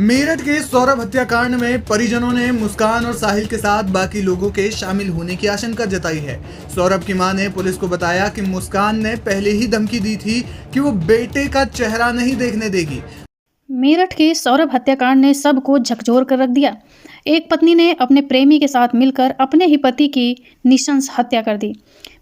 मेरठ के सौरभ हत्याकांड में परिजनों ने मुस्कान और साहिल के साथ बाकी लोगों के शामिल होने की आशंका जताई है। सौरभ की मां ने पुलिस को बताया कि मुस्कान ने पहले ही धमकी दी थी कि वो बेटे का चेहरा नहीं देखने देगी। मेरठ के सौरभ हत्याकांड ने सबको झकझोर कर रख दिया। एक पत्नी ने अपने प्रेमी के साथ मिलकर अपने ही पति की नृशंस हत्या कर दी।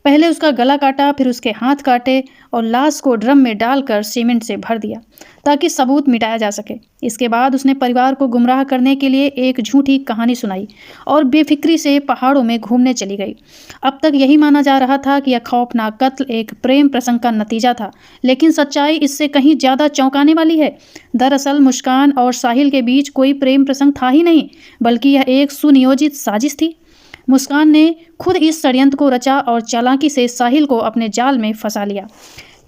पहले उसका गला काटा, फिर उसके हाथ काटे और लाश को ड्रम में डालकर सीमेंट से भर दिया ताकि सबूत मिटाया जा सके। इसके बाद उसने परिवार को गुमराह करने के लिए एक झूठी कहानी सुनाई और बेफिक्री से पहाड़ों में घूमने चली गई। अब तक यही माना जा रहा था कि यह खौफनाक कत्ल एक प्रेम प्रसंग का नतीजा था, लेकिन सच्चाई इससे कहीं ज़्यादा चौंकाने वाली है। दरअसल मुस्कान और साहिल के बीच कोई प्रेम प्रसंग था ही नहीं, बल्कि यह एक सुनियोजित साजिश थी। मुस्कान ने खुद इस षड्यंत्र को रचा और चालाकी से साहिल को अपने जाल में फंसा लिया।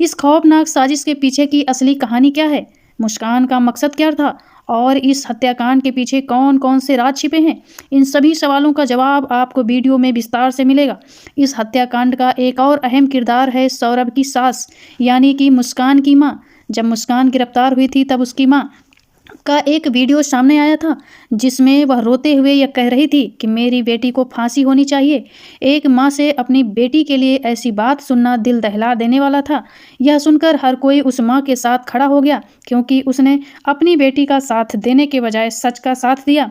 इस खौफनाक साजिश के पीछे की असली कहानी क्या है? मुस्कान का मकसद क्या था? और इस हत्याकांड के पीछे कौन कौन से राज छिपे हैं? इन सभी सवालों का जवाब आपको वीडियो में विस्तार से मिलेगा। इस हत्याकांड का एक और अहम किरदार है सौरभ की सास, यानी कि मुस्कान की माँ। जब मुस्कान गिरफ्तार हुई थी तब उसकी माँ का एक वीडियो सामने आया था, जिसमें वह रोते हुए यह कह रही थी कि मेरी बेटी को फांसी होनी चाहिए। एक माँ से अपनी बेटी के लिए ऐसी बात सुनना दिल दहला देने वाला था। यह सुनकर हर कोई उस माँ के साथ खड़ा हो गया, क्योंकि उसने अपनी बेटी का साथ देने के बजाय सच का साथ दिया।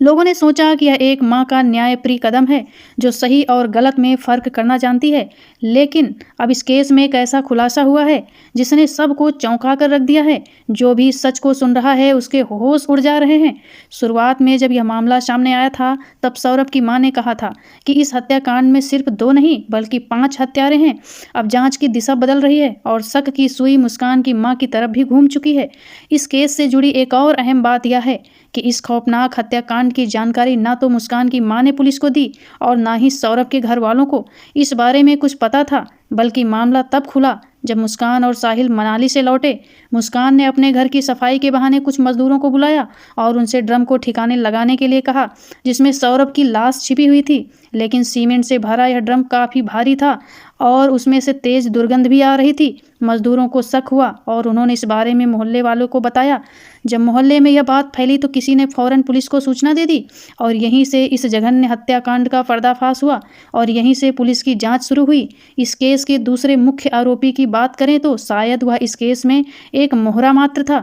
लोगों ने सोचा कि यह एक माँ का न्यायप्रिय कदम है, जो सही और गलत में फ़र्क करना जानती है। लेकिन अब इस केस में एक ऐसा खुलासा हुआ है जिसने सबको चौंका कर रख दिया है। जो भी सच को सुन रहा है उसके होश उड़ जा रहे हैं। शुरुआत में जब यह मामला सामने आया था तब सौरभ की मां ने कहा था कि इस हत्याकांड में सिर्फ 2 नहीं बल्कि 5 हत्यारे हैं। अब जांच की दिशा बदल रही है और शक की सुई मुस्कान की मां की तरफ भी घूम चुकी है। इस केस से जुड़ी एक और अहम बात यह है कि इस खौफनाक हत्याकांड की जानकारी ना तो मुस्कान की मां ने पुलिस को दी और ना ही सौरभ के घर वालों को इस बारे में कुछ पता था, बल्कि मामला तब खुला जब मुस्कान और साहिल मनाली से लौटे। मुस्कान ने अपने घर की सफाई के बहाने कुछ मजदूरों को बुलाया और उनसे ड्रम को ठिकाने लगाने के लिए कहा, जिसमें सौरभ की लाश छिपी हुई थी। लेकिन सीमेंट से भरा यह ड्रम काफ़ी भारी था और उसमें से तेज दुर्गंध भी आ रही थी। मजदूरों को शक हुआ और उन्होंने इस बारे में मोहल्ले वालों को बताया। जब मोहल्ले में यह बात फैली तो किसी ने फौरन पुलिस को सूचना दे दी और यहीं से इस जघन्य हत्याकांड का पर्दाफाश हुआ और यहीं से पुलिस की जांच शुरू हुई। इस केस के दूसरे मुख्य आरोपी की बात करें तो शायद वह इस केस में एक मोहरा मात्र था,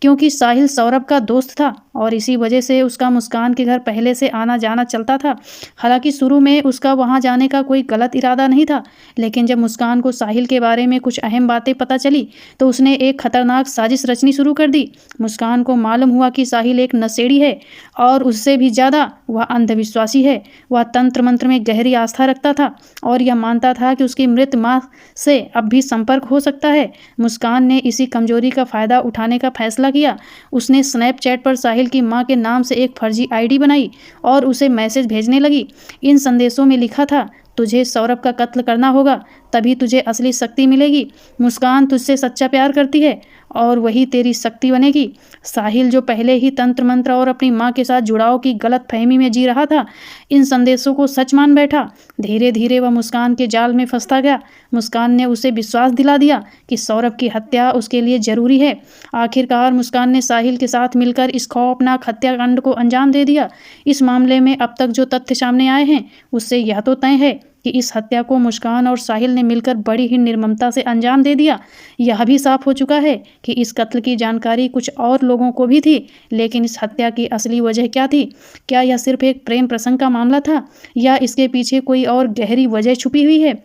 क्योंकि साहिल सौरभ का दोस्त था और इसी वजह से उसका मुस्कान के घर पहले से आना जाना चलता था। हालांकि शुरू में उसका वहां जाने का कोई गलत इरादा नहीं था, लेकिन जब मुस्कान को साहिल के बारे में कुछ अहम बातें पता चली तो उसने एक खतरनाक साजिश रचनी शुरू कर दी। मुस्कान को मालूम हुआ कि साहिल एक नशेड़ी है और उससे भी ज़्यादा वह अंधविश्वासी है। वह तंत्र मंत्र में गहरी आस्था रखता था और यह मानता था कि उसकी मृत माँ से अब भी संपर्क हो सकता है। मुस्कान ने इसी कमजोरी का फ़ायदा उठाने का फैसला किया। उसने स्नैपचैट पर साहिल की मां के नाम से एक फर्जी आईडी बनाई और उसे मैसेज भेजने लगी। इन संदेशों में लिखा था, तुझे सौरभ का कत्ल करना होगा, तभी तुझे असली शक्ति मिलेगी। मुस्कान तुझसे सच्चा प्यार करती है और वही तेरी शक्ति बनेगी। साहिल, जो पहले ही तंत्र मंत्र और अपनी माँ के साथ जुड़ाव की गलत फहमी में जी रहा था, इन संदेशों को सच मान बैठा। धीरे धीरे वह मुस्कान के जाल में फंसता गया। मुस्कान ने उसे विश्वास दिला दिया कि सौरभ की हत्या उसके लिए जरूरी है। आखिरकार मुस्कान ने साहिल के साथ मिलकर इस खौफनाक हत्याकांड को अंजाम दे दिया। इस मामले में अब तक जो तथ्य सामने आए हैं उससे यह तो तय है कि इस हत्या को मुस्कान और साहिल ने मिलकर बड़ी ही निर्ममता से अंजाम दे दिया। यह भी साफ हो चुका है कि इस कत्ल की जानकारी कुछ और लोगों को भी थी, लेकिन इस हत्या की असली वजह क्या थी? क्या यह सिर्फ एक प्रेम प्रसंग का मामला था या इसके पीछे कोई और गहरी वजह छुपी हुई है?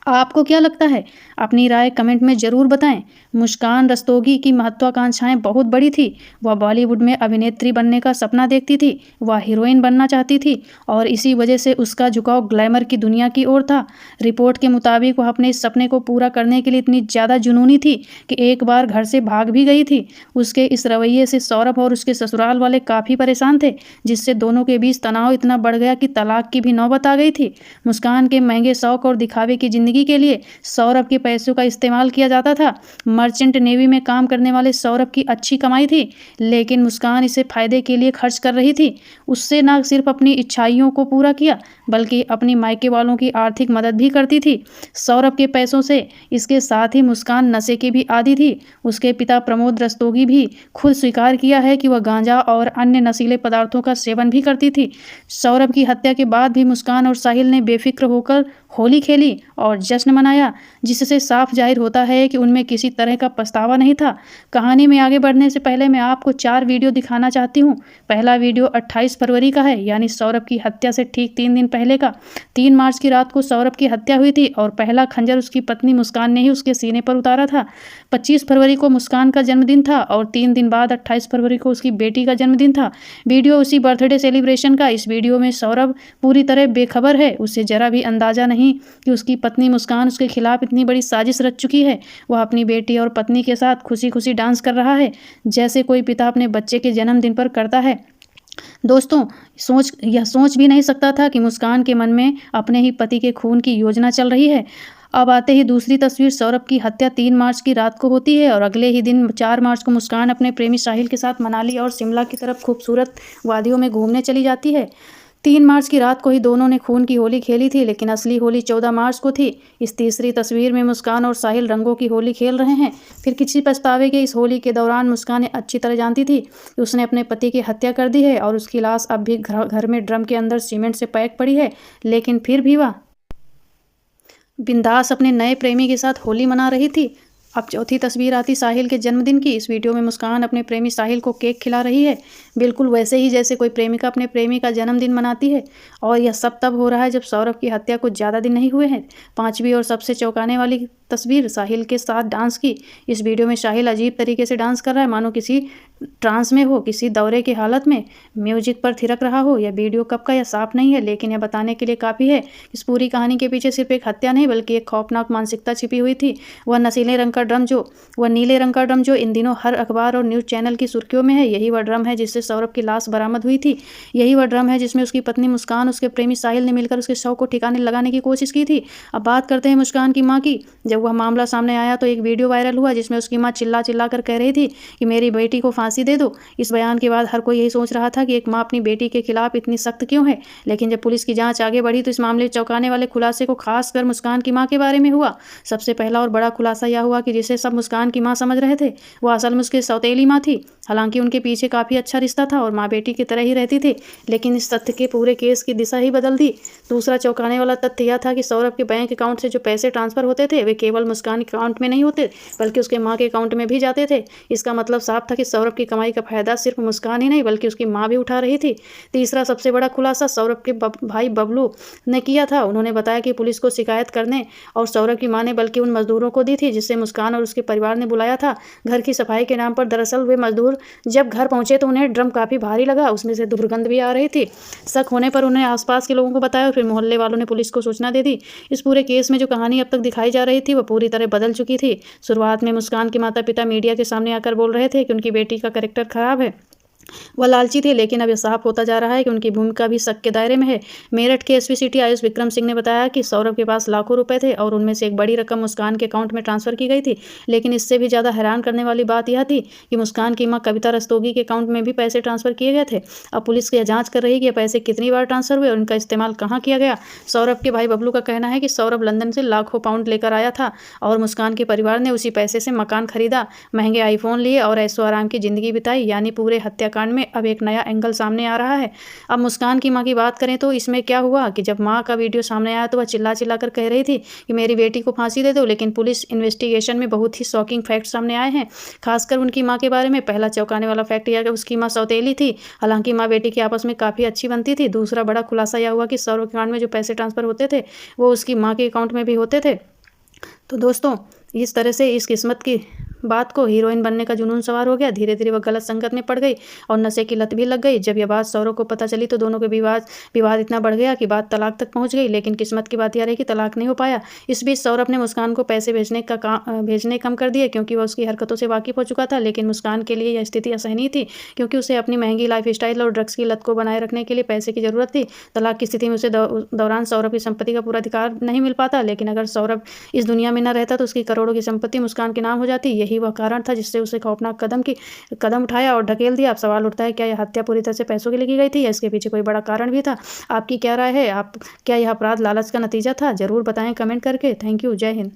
आपको क्या लगता है? अपनी राय कमेंट में ज़रूर बताएं। मुस्कान रस्तोगी की महत्वाकांक्षाएं बहुत बड़ी थी। वह बॉलीवुड में अभिनेत्री बनने का सपना देखती थी। वह हीरोइन बनना चाहती थी और इसी वजह से उसका झुकाव ग्लैमर की दुनिया की ओर था। रिपोर्ट के मुताबिक वह अपने इस सपने को पूरा करने के लिए इतनी ज़्यादा जुनूनी थी कि एक बार घर से भाग भी गई थी। उसके इस रवैये से सौरभ और उसके ससुराल वाले काफ़ी परेशान थे, जिससे दोनों के बीच तनाव इतना बढ़ गया कि तलाक की भी नौबत आ गई थी। मुस्कान के महंगे शौक और दिखावे की ज़िंदगी ज़िंदगी के लिए सौरभ के पैसों का इस्तेमाल किया जाता था। मर्चेंट नेवी में काम करने वाले सौरभ की अच्छी कमाई थी, लेकिन मुस्कान इसे फ़ायदे के लिए खर्च कर रही थी। उससे न सिर्फ अपनी इच्छाइयों को पूरा किया, बल्कि अपनी मायके वालों की आर्थिक मदद भी करती थी। सौरभ के पैसों से इसके साथ ही मुस्कान नशे की भी आदी थी। उसके पिता प्रमोद रस्तोगी भी खुद स्वीकार किया है कि वह गांजा और अन्य नशीले पदार्थों का सेवन भी करती थी। सौरभ की हत्या के बाद भी मुस्कान और साहिल ने बेफिक्र होकर होली खेली और जश्न मनाया, जिससे साफ जाहिर होता है कि उनमें किसी तरह का पछतावा नहीं था। कहानी में आगे बढ़ने से पहले मैं आपको 4 वीडियो दिखाना चाहती हूँ। पहला वीडियो 28 फरवरी का है, यानी सौरभ की हत्या से ठीक 3 दिन पहले का। 3 मार्च की रात को सौरभ की हत्या हुई थी और पहला खंजर उसकी पत्नी मुस्कान ने ही उसके सीने पर उतारा था। 25 फरवरी को मुस्कान का जन्मदिन था और 3 दिन बाद 28 फरवरी को उसकी बेटी का जन्मदिन था। वीडियो उसी बर्थडे सेलिब्रेशन का। इस वीडियो में सौरभ पूरी तरह बेखबर है। उसे जरा भी अंदाजा नहीं कि उसकी पत्नी मुस्कान उसके खिलाफ इतनी बड़ी साजिश रच चुकी है। वह अपनी बेटी और पत्नी के साथ खुशी खुशी डांस कर रहा है, जैसे कोई पिता अपने बच्चे के जन्मदिन पर करता है। दोस्तों, यह सोच भी नहीं सकता था कि मुस्कान के मन में अपने ही पति के खून की योजना चल रही है। अब आते ही दूसरी तस्वीर। सौरभ की हत्या 3 मार्च की रात को होती है और अगले ही दिन 4 मार्च को मुस्कान अपने प्रेमी साहिल के साथ मनाली और शिमला की तरफ खूबसूरत वादियों में घूमने चली जाती है। 3 मार्च की रात को ही दोनों ने खून की होली खेली थी, लेकिन असली होली 14 मार्च को थी। इस तीसरी तस्वीर में मुस्कान और साहिल रंगों की होली खेल रहे हैं। फिर किसी पछतावे के इस होली के दौरान मुस्कान अच्छी तरह जानती थी कि उसने अपने पति की हत्या कर दी है और उसकी लाश अब भी घर में ड्रम के अंदर सीमेंट से पैक पड़ी है, लेकिन फिर भी वह बिंदास अपने नए प्रेमी के साथ होली मना रही थी। अब चौथी तस्वीर आती साहिल के जन्मदिन की। इस वीडियो में मुस्कान अपने प्रेमी साहिल को केक खिला रही है, बिल्कुल वैसे ही जैसे कोई प्रेमिका अपने प्रेमी का जन्मदिन मनाती है। और यह सब तब हो रहा है जब सौरभ की हत्या को ज़्यादा दिन नहीं हुए हैं। 5वीं और सबसे चौंकाने वाली तस्वीर साहिल के साथ डांस की। इस वीडियो में साहिल अजीब तरीके से डांस कर रहा है, मानो किसी ट्रांस में हो, किसी दौरे की हालत में म्यूजिक पर थिरक रहा हो। यह वीडियो कब का यह साफ नहीं है, लेकिन यह बताने के लिए काफ़ी है। इस पूरी कहानी के पीछे सिर्फ एक हत्या नहीं, बल्कि एक खौफनाक मानसिकता छिपी हुई थी। वह नीले रंग का ड्रम जो इन दिनों हर अखबार और न्यूज़ चैनल की सुर्खियों में है, यही वह ड्रम है जिससे सौरभ की लाश बरामद हुई थी। यही वह ड्रम है जिसमें उसकी पत्नी मुस्कान उसके प्रेमी साहिल ने मिलकर उसके शव को ठिकाने लगाने की कोशिश की थी। अब बात करते हैं मुस्कान की माँ की। जब वह मामला सामने आया तो एक वीडियो वायरल हुआ जिसमें उसकी माँ चिल्ला चिल्ला कर कह रही थी कि मेरी बेटी को फांसी दे दो। इस बयान के बाद हर कोई यही सोच रहा था कि एक माँ अपनी बेटी के खिलाफ इतनी सख्त क्यों है, लेकिन जब पुलिस की जांच आगे बढ़ी तो इस मामले चौंकाने वाले खुलासे को खासकर मुस्कान की माँ के बारे में हुआ। सबसे पहला और बड़ा खुलासा यह हुआ कि जिसे सब मुस्कान की माँ समझ रहे थे, वो असल में उसकी सौतेली माँ थी। हालांकि उनके पीछे काफ़ी अच्छा रिश्ता था और माँ बेटी की तरह ही रहती थी, लेकिन इस तथ्य के पूरे केस की दिशा ही बदल दी। दूसरा चौंकाने वाला तथ्य यह था कि सौरभ के बैंक अकाउंट से जो पैसे ट्रांसफर होते थे वे केवल मुस्कान के अकाउंट में नहीं होते, बल्कि उसके माँ के अकाउंट में भी जाते थे। इसका मतलब साफ था कि सौरभ की कमाई का फायदा सिर्फ मुस्कान ही नहीं बल्कि उसकी माँ भी उठा रही थी। तीसरा सबसे बड़ा खुलासा सौरभ के भाई बबलू ने किया था। उन्होंने बताया कि पुलिस को शिकायत करने और सौरभ की माँ ने बल्कि उन मजदूरों को दी थी जिससे मुस्कान और उसके परिवार ने बुलाया था घर की सफाई के नाम पर। दरअसल वे मजदूर जब घर पहुंचे तो उन्हें ड्रम काफ़ी भारी लगा, उसमें से दुर्गंध भी आ रही थी। शक होने पर उन्हें आसपास के लोगों को बताया और फिर मोहल्ले वालों ने पुलिस को सूचना दे दी। इस पूरे केस में जो कहानी अब तक दिखाई जा रही थी वह पूरी तरह बदल चुकी थी। शुरुआत में मुस्कान के माता पिता मीडिया के सामने आकर बोल रहे थे कि उनकी बेटी का कैरेक्टर खराब है, वह लालची थे, लेकिन अब यह साफ होता जा रहा है कि उनकी भूमिका भी शक के दायरे में है। मेरठ के एसपी सिटी आयुष विक्रम सिंह ने बताया कि सौरभ के पास लाखों रुपए थे और उनमें से एक बड़ी रकम मुस्कान के अकाउंट में ट्रांसफर की गई थी। लेकिन इससे भी ज़्यादा हैरान करने वाली बात यह थी कि मुस्कान की मां कविता रस्तोगी के अकाउंट में भी पैसे ट्रांसफर किए गए थे। अब पुलिस यह जाँच कर रही है कि यह पैसे कितनी बार ट्रांसफर हुए और उनका इस्तेमाल कहाँ किया गया। सौरभ के भाई बबलू का कहना है कि सौरभ लंदन से लाखों पाउंड लेकर आया था और मुस्कान के परिवार ने उसी पैसे से मकान खरीदा, महंगे आईफोन लिए और ऐशो आराम की जिंदगी बिताई। यानी पूरे हत्याकांड में अब एक नया एंगल सामने आ रहा है। अब मुस्कान की मां की बात करें तो इसमें क्या हुआ कि जब मां का वीडियो सामने आया तो वह चिल्ला चिल्ला कर कह रही थी कि मेरी बेटी को फांसी दे दो, लेकिन पुलिस इन्वेस्टिगेशन में बहुत ही शॉकिंग फैक्ट सामने आए हैं, खासकर उनकी मां के बारे में। पहला चौंकाने वाला फैक्ट यह कि उसकी मां सौतेली थी, हालांकि मां बेटी की आपस में काफ़ी अच्छी बनती थी। दूसरा बड़ा खुलासा यह हुआ कि सौरभ के अकाउंट में जो पैसे ट्रांसफर होते थे वो उसकी माँ के अकाउंट में भी होते थे। तो दोस्तों, इस तरह से इस किस्मत की बात को हीरोइन बनने का जुनून सवार हो गया। धीरे धीरे वह गलत संगत में पड़ गई और नशे की लत भी लग गई। जब यह बात सौरभ को पता चली तो दोनों के विवाद इतना बढ़ गया कि बात तलाक तक पहुंच गई। लेकिन किस्मत की बात यह रही कि तलाक नहीं हो पाया। इस बीच सौरभ ने मुस्कान को पैसे भेजने कम कर दिए, क्योंकि वह उसकी हरकतों से वाकिफ हो चुका था। लेकिन मुस्कान के लिए यह स्थिति असहनीय थी, क्योंकि उसे अपनी महंगी लाइफस्टाइल और ड्रग्स की लत को बनाए रखने के लिए पैसे की जरूरत थी। तलाक की स्थिति में उसे दौरान सौरभ की संपत्ति का पूरा अधिकार नहीं मिल पाता। लेकिन अगर सौरभ इस दुनिया में न रहता तो उसकी करोड़ों की संपत्ति मुस्कान के नाम हो जाती। यही वह कारण था जिससे उसे खौफनाक कदम उठाया और ढकेल दिया। अब सवाल उठता है, क्या यह हत्या पूरी तरह से पैसों के लिए की गई थी या इसके पीछे कोई बड़ा कारण भी था? आपकी क्या राय है? क्या यह अपराध लालच का नतीजा था? जरूर बताएं कमेंट करके। Thank you. जय हिंद।